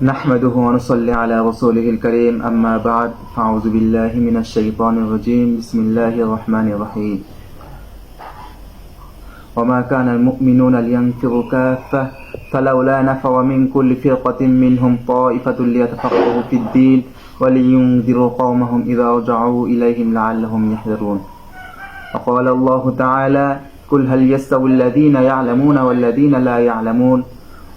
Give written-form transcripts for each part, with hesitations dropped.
نحمده ونصلي على رسوله الكريم أما بعد فأعوذ بالله من الشيطان الرجيم بسم الله الرحمن الرحيم وما كان المؤمنون لينفروا كافة فلولا نفر من كل فرقة منهم طائفة ليتفقهوا في الدين ولينذروا قومهم إذا رجعوا إليهم لعلهم يحذرون وقال الله تعالى قل هل يستوي الذين يعلمون والذين لا يعلمون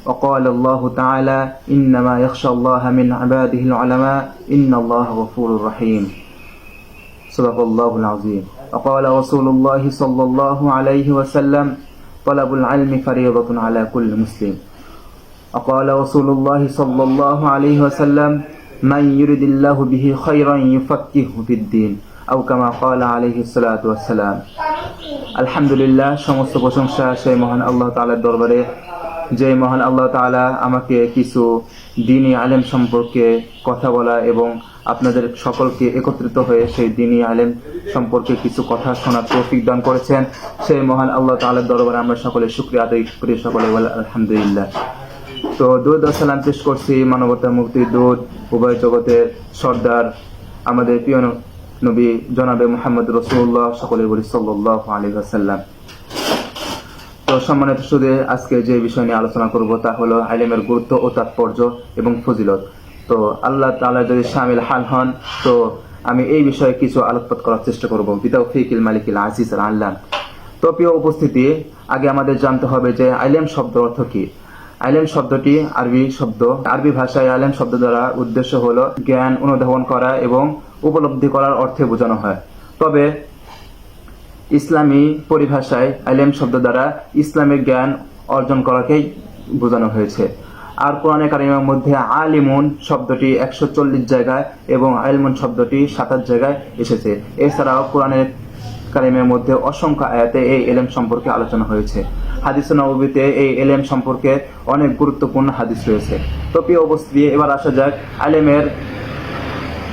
وقال الله تعالى إنما يخشى الله من عباده العلماء إن الله غفور رحيم صدق الله العظيم وقال رسول الله صلى الله عليه وسلم طلب العلم فريضة على كل مسلم وقال رسول الله صلى الله عليه وسلم من يرد الله به خيرا يفقهه في الدين أو كما قال عليه الصلاة والسلام الحمد لله সমস্ত প্রশংসা সেই মহান আল্লাহ তাআলার দরবারে যে মহান আল্লাহ তাআলা আমাকে কিছু দ্বীনি আলেম সম্পর্কে কথা বলা এবং আপনাদের সকলকে একত্রিত হয়ে সেই দ্বীনি আলেম সম্পর্কে কিছু কথা শোনার তৌফিক দান করেছেন সেই মহান আল্লাহ তাআলার দরবারে আমরা সকলে শুকরিয়া আদায় করি, সকলে বলি আলহামদুলিল্লাহ। তো দুরূদ ও সালাম পেশ করছি মানবতার মুক্তির দূত উভয় জগতের সর্দার আমাদের প্রিয় নবী জনাবে মুহাম্মদ রাসূলুল্লাহ, সকলে বলি সাল্লাল্লাহু আলাইহি ওয়াসাল্লাম। তো সম্মানিত সুধী, আজকে যে বিষয় নিয়ে আলোচনা করব তা হলো ইলমের গুরুত্ব ও তাৎপর্য এবং ফজিলত। তো আল্লাহ তাআলা যদি শামিল হাল হন তো আমি এই বিষয়ে কিছু আলোকপাত করার চেষ্টা করব বিতাওফিকিল মালিকিল আজিজ আল আল্লাহ। তো প্রিয় উপস্থিতি, আগে আমাদের জানতে হবে যে ইলম শব্দ অর্থ কি। ইলম শব্দটি আরবি শব্দ। আরবি ভাষায় ইলম শব্দ দ্বারা উদ্দেশ্য হলো জ্ঞান অনুধাবন করা এবং উপলব্ধি করার অর্থে বোঝানো হয়। তবে ইসলামী পরিভাষায় ইলম শব্দ দ্বারা ইসলামিক জ্ঞান অর্জন করাকেই বোঝানো হয়েছে। আর কোরআনে কারিমের মধ্যে আলিমুন শব্দটি 140 জায়গায় এবং ইলমুন শব্দটি 27 জায়গায় এসেছে। এছাড়াও কোরআনে কারিমের মধ্যে অসংখ্য আয়াতে এই ইলম সম্পর্কে আলোচনা হয়েছে। হাদিসে নববীতে এই ইলম সম্পর্কে অনেক গুরুত্বপূর্ণ হাদিস রয়েছে। তো প্রিয় উপস্থিতি, এবার আসা যাক ইলমের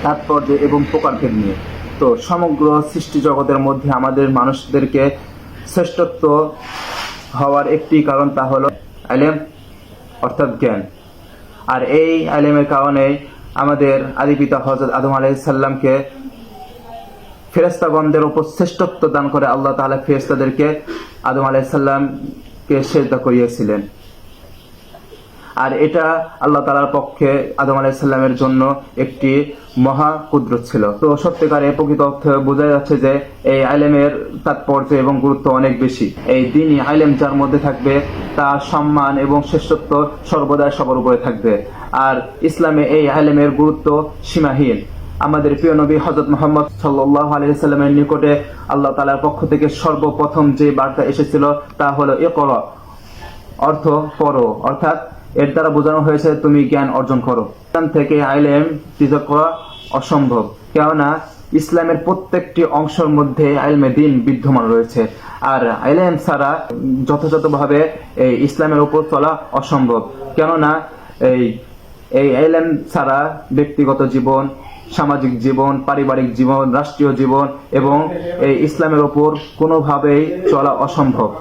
তাৎপর্য এবং প্রকারভেদ নিয়ে। তো সমগ্র সৃষ্টি জগতের মধ্যে আমাদের মানুষদেরকে শ্রেষ্ঠত্ব হওয়ার একটি কারণ, তা হলো ইলম অর্থাৎ জ্ঞান। আর এই ইলমের কারণে আমাদের আদিপিতা হযরত আদম আলাইহিস সালামকে ফেরেশতাগণদের উপর শ্রেষ্ঠত্ব দান করে আল্লাহ তাআলা ফেরেশতাদেরকে আদম আলাইহিস সালামকে সিজদা করিয়েছিলেন। আর এটা আল্লাহ তাআলার পক্ষে আদম আলাইহিস সালামের জন্য একটি মহা কুদরত ছিল। তো সত্যিকারে প্রকৃত অর্থে বোঝা যাচ্ছে যে এই ইলমের তাৎপর্য এবং গুরুত্ব অনেক বেশি। এই দ্বীনি ইলম যার মধ্যে থাকবে তার সম্মান এবং শ্রেষ্ঠত্ব সর্বদাই সবার উপরে থাকবে। আর ইসলামে এই ইলমের গুরুত্ব সীমাহীন। আমাদের প্রিয় নবী হযরত মুহাম্মদ সাল্লাল্লাহু আলাইহি ওয়াসাল্লামের নিকটে আল্লাহ তাআলার পক্ষ থেকে সর্বপ্রথম যে বার্তা এসেছিল তা হলো ইকরা, অর্থ পড়ো, অর্থাৎ এর দ্বারা বোঝানো হয়েছে তুমি জ্ঞান অর্জন করো। ইসলাম থেকে ইলম পৃথক করা অসম্ভব, কেননা ইসলামের প্রত্যেকটি অংশের মধ্যে ইলমে দ্বীন বিদ্যমান রয়েছে। আর ইলম ছাড়া যথাযথভাবে এই ইসলামের উপর চলা অসম্ভব, কেননা এই ইলম ছাড়া ব্যক্তিগত জীবন, সামাজিক জীবন, পারিবারিক জীবন, রাষ্ট্রীয় জীবন এবং এই ইসলামের উপর কোনোভাবেই চলা অসম্ভব।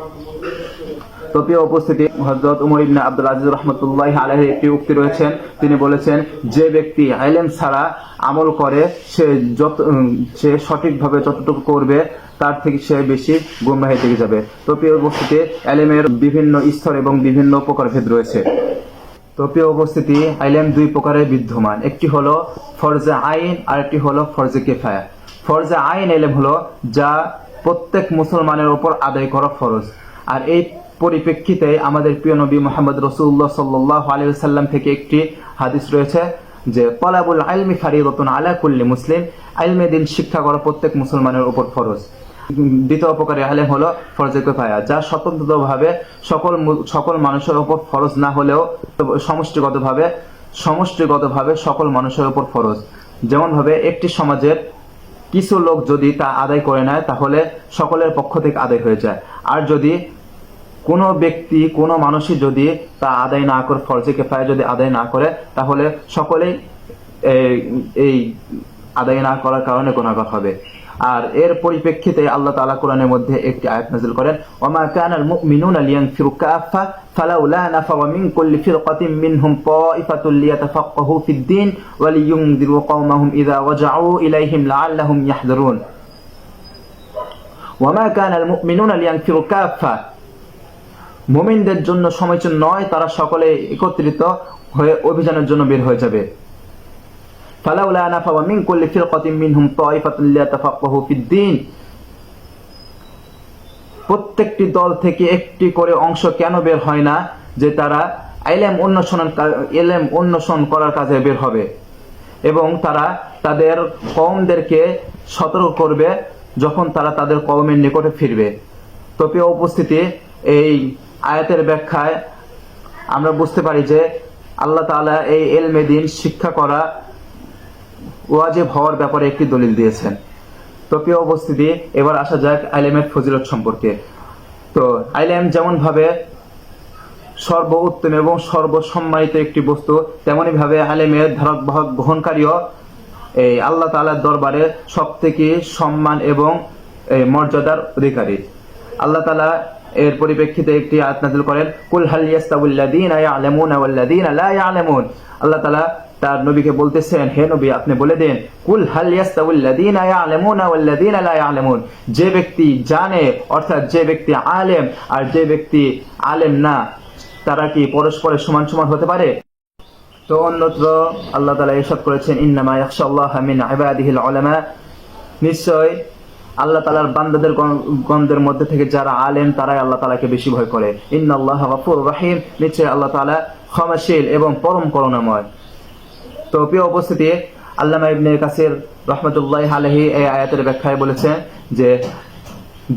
তো প্রিয় উপস্থিতি, হযরত উমর ইবনে আব্দুল আজিজ রাহমাতুল্লাহি আলাইহি একটি উক্তি রয়েছেন। তিনি বলেছেন, যে ব্যক্তি ইলম ছাড়া আমল করে সে সঠিকভাবে যতটুকু করবে তার থেকে সে বেশি গুমরাহির দিকে যাবে। তো প্রিয় উপস্থিতি, ইলমের বিভিন্ন স্তর এবং বিভিন্ন প্রকারভেদ রয়েছে। তো প্রিয় উপস্থিতি, ইলম দুই প্রকারে বিদ্যমান। একটি হলো ফরজে আইন আর একটি হলো ফরজে কিফায়া। ফরজে আইন ইলম হলো যা প্রত্যেক মুসলমানের উপর আদায় করা ফরজ। আর এই পরিপ্রেক্ষিতে আমাদের প্রিয় নবী মুহাম্মদ রাসূলুল্লাহ সাল্লাল্লাহু আলাইহি ওয়াসাল্লাম থেকে একটি হাদিস রয়েছে যে তালাবুল ইলমি ফারিদাতুন আলা কুল্লি মুসলিম, ইলমে দ্বীন শিক্ষা করা প্রত্যেক মুসলমানের উপর ফরজ। দ্বিতীয় প্রকারের ইলম হলো ফরজে কিফায়া, যা স্বতন্ত্রভাবে সকল মানুষের উপর ফরজ না হলেও সমষ্টিগতভাবে সকল মানুষের উপর ফরজ। যেমন ভাবে একটি সমাজের কিছু লোক যদি তা আদায় করে নেয় তাহলে সকলের পক্ষ থেকে আদায় হয়ে যায়। আর যদি কোনো ব্যক্তি, কোনো মানুষই যদি তা আদায় না করে, ফরজে কিফায়া যদি আদায় না করে, তাহলে সকলেই এই আদায় না করার কারণে গুনাহগার হবে। আর এর পরিপ্রেক্ষিতে আল্লাহ তাআলা কোরআনের মধ্যে একটি আয়াত নাযিল করেন, ওয়ামা কানাল মুমিনুনা লিয়ানফিরু কাফা ফালাউলা নাফারা মিন কুল্লি ফিরকাতিন মিনহুম তাইফাতুন লিয়াতাফাক্কাহু ফিদ-দীন ওয়া লিয়ুনযিরু কওমাহুম ইযা রাজাউ ইলাইহিম লাআল্লাহুম ইয়াহযারুন। ওয়ামা কানাল মুমিনুনা লিয়ানফিরু কাফা, মুমিনদের জন্য সমীচীন নয় তারা সকলে একত্রিত হয়ে অভিযানের জন্য বের হয়ে যাবে। ফালাউলা নাফারা মিন কুল্লি ফিরকাতিন মিনহুম তাইফাতুন লিয়াতাফাক্কাহু ফিদ-দীন, প্রত্যেকটি দল থেকে একটি করে অংশ কেন বের হয় না যে তারা ইলম অন্বেষণ করার কাজে বের হবে এবং তারা তাদের কওমদেরকে সতর্ক করবে যখন তারা তাদের কওমের নিকটে ফিরবে। তো প্রিয় উপস্থিতি, এই আয়াতের ব্যাখ্যায় আমরা বুঝতে পারি যে আল্লাহ তাআলা এই ইলমে দ্বীন শিক্ষা করা ওয়াজিব হওয়ার ব্যাপারে একটি দলিল দিয়েছেন। তো প্রিয় উপস্থিতি, এবার আসা যাক ইলমের ফজিলত সম্পর্কে। তো ইলম যেমন ভাবে সর্বোত্তম এবং সর্বসম্মানিত একটি বস্তু, তেমনি ভাবে ইলমের ধারক বাহক বহনকারীও এই আল্লাহ তাআলার দরবারে সবথেকে সম্মান এবং মর্যাদার অধিকারী। আল্লাহ তাআলা এর পরিপ্রেক্ষিতে একটি আয়াত নাযিল করেন, কুল হাল ইয়াস্তাউল্লাযীনা ইয়ালামুনা ওয়াল্লাযীনা লা ইয়ালামুন। আল্লাহ তাআলা তার নবীকে বলতেছেন, হে নবী আপনি বলে দেন, কুল হাল ইয়াস্তাউল্লাযীনা ইয়ালামুনা ওয়াল্লাযীনা লা ইয়ালামুন, যে ব্যক্তি জানে অর্থাৎ যে ব্যক্তি আলেম আর যে ব্যক্তি আলেম না, তারা কি পরস্পরের সমান সমান হতে পারে? তো অন্যত্র আল্লাহ তাআলা ইরশাদ করেছেন, ইন্নামা ইয়াখশাল্লাহা মিন ইবাদিহিল উলামা, নিশ্চয় আল্লাহ তাআলার বান্দাদের গণদের মধ্যে থেকে যারা আলেম তারাই আল্লাহ তাআলাকে বেশি ভয় করে। ইন্নাল্লাহা গফুরুর রহিম, নিশ্চয় আল্লাহ তাআলা ক্ষমাশীল এবং পরম করুণাময়। তো প্রিয় উপস্থিতি, আল্লামা ইবনে কাসির রাহমাতুল্লাহি আলাইহি এই আয়াতের ব্যাখ্যায় বলেছেন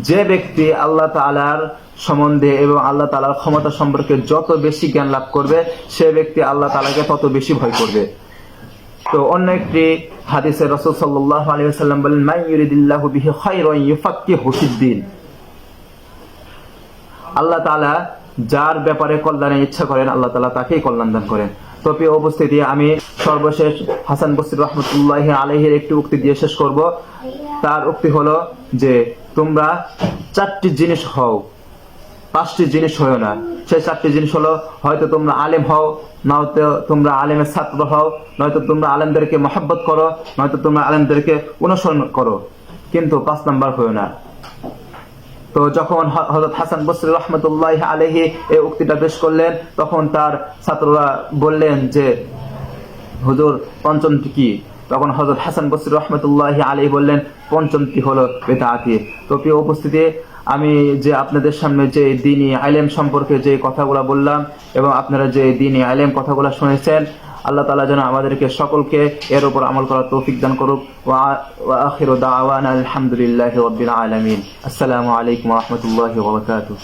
যে ব্যক্তি আল্লাহ তাআলার সম্বন্ধে এবং আল্লাহ তাআলার ক্ষমতা সম্পর্কে যত বেশি জ্ঞান লাভ করবে, সে ব্যক্তি আল্লাহ তাআলাকে তত বেশি ভয় করবে। তো অন্য একটি হাদিসে রাসূল সাল্লাল্লাহু আলাইহি ওয়াসাল্লাম বলেন, মান ইউরিদিল্লাহু বিহি খায়রান ইউফাক্কিহু ফিদ-দীন, আল্লাহ তাআলা যার ব্যাপারে কল্যাণের ইচ্ছা করেন আল্লাহ তাআলা তাকেই কল্যাণ দান করেন। তো প্রিয় উপস্থিতি, আমি সর্বশেষ হাসান বসরি রাহমাতুল্লাহি আলাইহির একটি উক্তি দিয়ে শেষ করব। তার উক্তি হলো যে তোমরা চারটি জিনিস হও, পাঁচটি জিনিস হও না। সেই চারটি জিনিস হলো, হয়তো তোমরা আলেম হও, নয়তো তোমরা আলেমের ছাত্র হও, নয়তো তোমরা আলেমদেরকে মহব্বত করো, নয়তো তোমরা আলেমদেরকে অনুসরণ করো, কিন্তু 5 নাম্বার হও না। তো যখন হযরত হাসান বসরি রাহমাতুল্লাহি আলাইহি এই উক্তিটা পেশ করলেন, তখন তার ছাত্ররা বললেন যে হুজুর পঞ্চমটি কি? তখন হযরত হাসান বসরি রাহমাতুল্লাহি আলাইহি বললেন, পঞ্চমটি হলো বিদআতি। তো প্রিয় উপস্থিতি, আমি যে আপনাদের সামনে যে দ্বীনি ইলম সম্পর্কে যে কথাগুলো বললাম এবং আপনারা যে দ্বীনি ইলম কথাগুলো শুনেছেন, আল্লাহ তাআলা যেন আমাদেরকে সকলকে এর উপর আমল করার তৌফিক দান করুক। ওয়া আখিরু দাওয়ানা আলহামদুলিল্লাহি রাব্বিল আলামিন। আসসালামু আলাইকুম ওয়া রাহমাতুল্লাহি ওয়া বারাকাতুহু।